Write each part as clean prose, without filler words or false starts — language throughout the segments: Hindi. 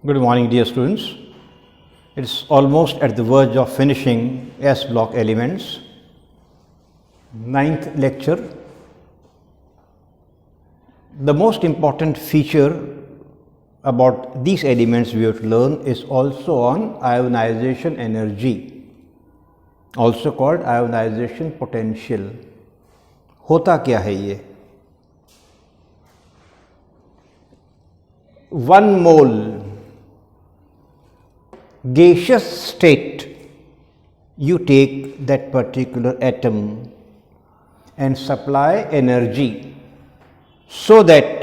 Good morning, dear students. It's almost at the verge of finishing S block elements. Ninth lecture. The most important feature about these elements we have to learn is also on ionization energy, also called ionization potential. होता क्या है ये? 1 mole gaseous state, you take that particular atom and supply energy so that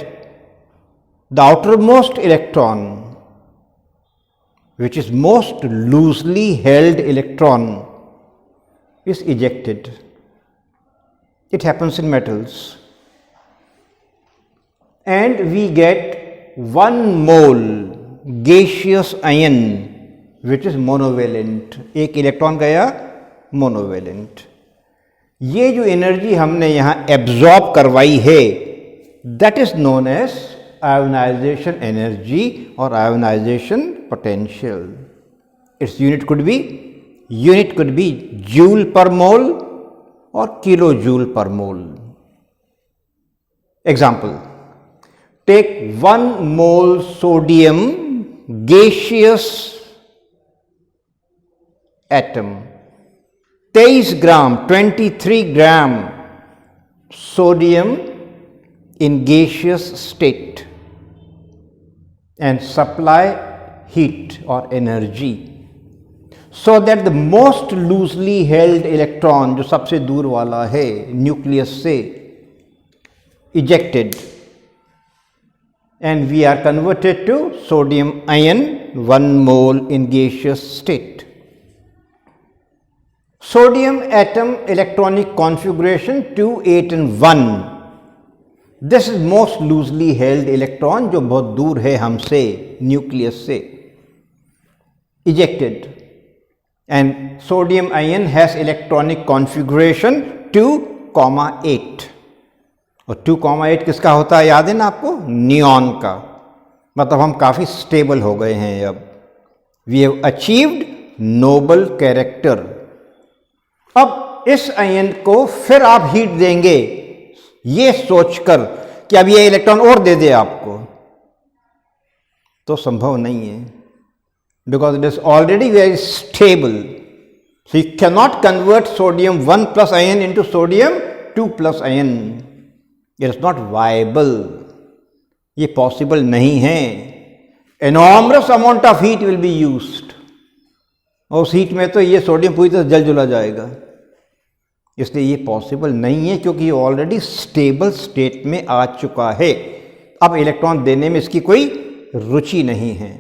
the outermost electron, which is most loosely held electron, is ejected. It happens in metals, and we get 1 mole gaseous ion which is monovalent. एक इलेक्ट्रॉन गया मोनोवेलेंट. ये जो एनर्जी हमने यहाँ एब्जॉर्ब करवाई है, that is known as ionisation energy और ionisation potential. Its unit could be joule per mole और kilo joule per mole. Example, take 1 mole sodium gaseous atom, 23 gram 23 gram sodium in gaseous state and supply heat or energy so that the most loosely held electron, जो सबसे दूर वाला है न्यूक्लियस से, ejected and we are converted to sodium ion 1 mole in gaseous state. Sodium atom electronic configuration 2, 8 and 1. This is most loosely held electron जो बहुत दूर है हमसे न्यूक्लियस से, ejected, and sodium ion has electronic configuration 2,8. और 2,8 किसका होता है याद है ना आपको? नियॉन का. मतलब हम काफ़ी स्टेबल हो गए हैं अब. We have achieved noble character. अब इस आयन को फिर आप हीट देंगे ये सोचकर कि अब ये इलेक्ट्रॉन और दे दे आपको, तो संभव नहीं है, because it is already very stable. So you can not convert sodium 1 plus ion into sodium 2 plus ion. It is not viable. ये पॉसिबल नहीं है. Enormous amount of heat will be used. और उस हीट में तो ये सोडियम पूरी तरह जल जुला जाएगा. इसलिए ये पॉसिबल नहीं है, क्योंकि ये ऑलरेडी स्टेबल स्टेट में आ चुका है. अब इलेक्ट्रॉन देने में इसकी कोई रुचि नहीं है.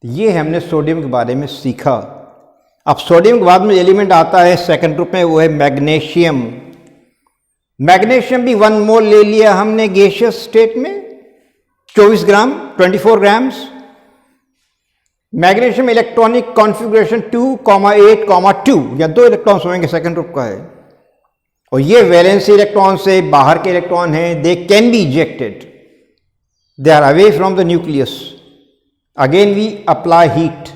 ये हमने सोडियम के बारे में सीखा. अब सोडियम के बाद में एलिमेंट आता है सेकंड ग्रुप में, वो है मैग्नीशियम. मैग्नीशियम भी 1 मोल ले लिया हमने गैसियस स्टेट में, 24 ग्राम 24 ग्राम्स. मैग्नीशियम इलेक्ट्रॉनिक कॉन्फ़िगरेशन 2,8,2, या 2 इलेक्ट्रॉन्स होंगे, सेकंड ग्रुप का है. और ये वैलेंसी इलेक्ट्रॉन से बाहर के इलेक्ट्रॉन हैं. They can be ejected, they are away from the nucleus. Again we apply heat,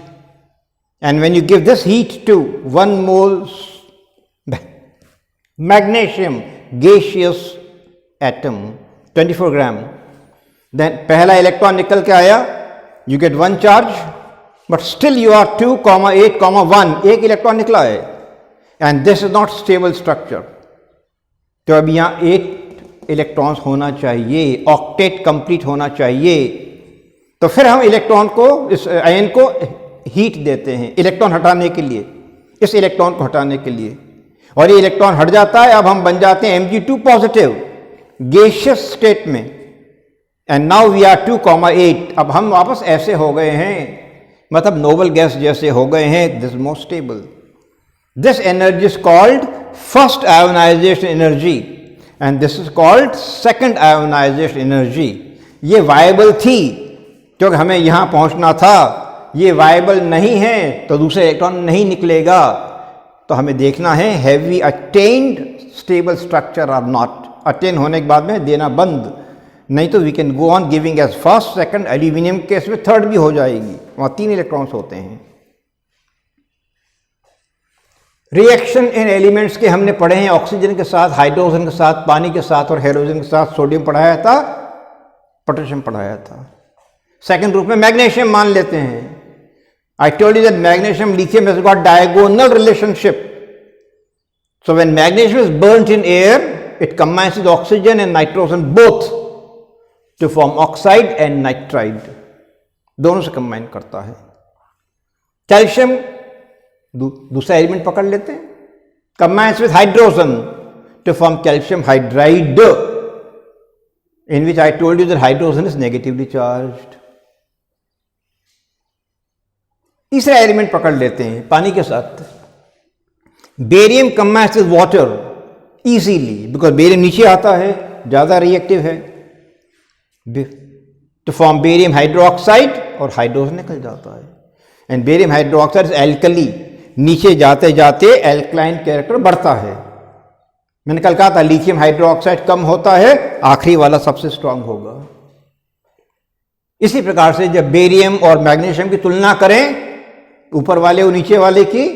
and when you give this heat to 1 mole magnesium gaseous atom 24 gram, then पहला इलेक्ट्रॉन निकल के आया, you get 1 charge, but still you are 2,8,1. एक इलेक्ट्रॉन निकला है, and this is not stable structure. तो अब यहाँ 8 इलेक्ट्रॉन्स होना चाहिए, ऑक्टेट कंप्लीट होना चाहिए. तो फिर हम इलेक्ट्रॉन को, इस आयन को हीट देते हैं इलेक्ट्रॉन हटाने के लिए, इस इलेक्ट्रॉन को हटाने के लिए, और ये इलेक्ट्रॉन हट जाता है. अब हम बन जाते हैं Mg2 पॉजिटिव गैसियस स्टेट में, एंड नाउ वी आर 2,8. अब हम वापस ऐसे हो गए हैं, मतलब नोबल गैस जैसे हो गए हैं. This most stable. This energy is called first ionisation energy, and this is called second ionisation energy. ये वायबल थी क्योंकि हमें यहां पहुंचना था. ये वायबल नहीं है तो दूसरे इलेक्ट्रॉन नहीं निकलेगा. तो हमें देखना है have we attained stable structure और नॉट. अटेन होने के बाद में देना बंद, नहीं तो we can go on giving as first second, aluminium case में थर्ड भी हो जाएगी, वहां 3 इलेक्ट्रॉन्स होते हैं। रिएक्शन इन एलिमेंट्स के हमने पढ़े हैं, ऑक्सीजन के साथ, हाइड्रोजन के साथ, पानी के साथ और हेलोजन के साथ। सोडियम पढ़ाया था, पोटेशियम पढ़ाया था। सेकंड ग्रुप में मैग्नीशियम मान लेते हैं। I told you that magnesium lithium has got diagonal relationship. So when magnesium is burnt in air, it combines with oxygen and nitrogen both to form oxide and nitride. दोनों से कंबाइन करता है। कैल्शियम दूसरा एलिमेंट पकड़ लेते हैं, combines with hydrogen to form calcium hydride, in which I told you that hydrogen is negatively charged. तीसरा एलिमेंट पकड़ लेते हैं पानी के साथ। Barium combines with water easily because barium नीचे आता है, ज्यादा रिएक्टिव है, to form बेरियम हाइड्रोक्साइड और हाइड्रोजन निकल जाता है। And barium hydroxide is alkali, नीचे जाते जाते एल्कलाइन कैरेक्टर बढ़ता है। मैंने कल कहा था लिथियम हाइड्रोक्साइड कम होता है, आखिरी वाला सबसे स्ट्रांग होगा। इसी प्रकार से जब बेरियम और मैग्नीशियम की तुलना करें, ऊपर वाले और नीचे वाले की,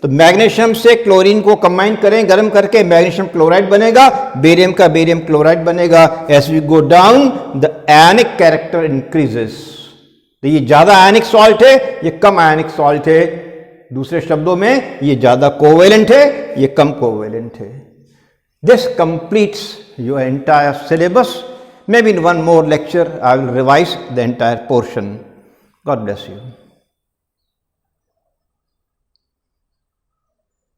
तो मैग्नीशियम से क्लोरीन को कंबाइन करें गर्म करके, मैग्नीशियम क्लोराइड बनेगा, बेरियम का बेरियम क्लोराइड बनेगा। As we go down the ionic character increases. तो ये ज्यादा आयनिक सॉल्ट है, ये कम आयनिक सॉल्ट है। दूसरे शब्दों में ये ज्यादा कोवेलेंट है, ये कम कोवेलेंट है। This completes your entire syllabus. Maybe in one more lecture I will revise the entire portion. God bless you.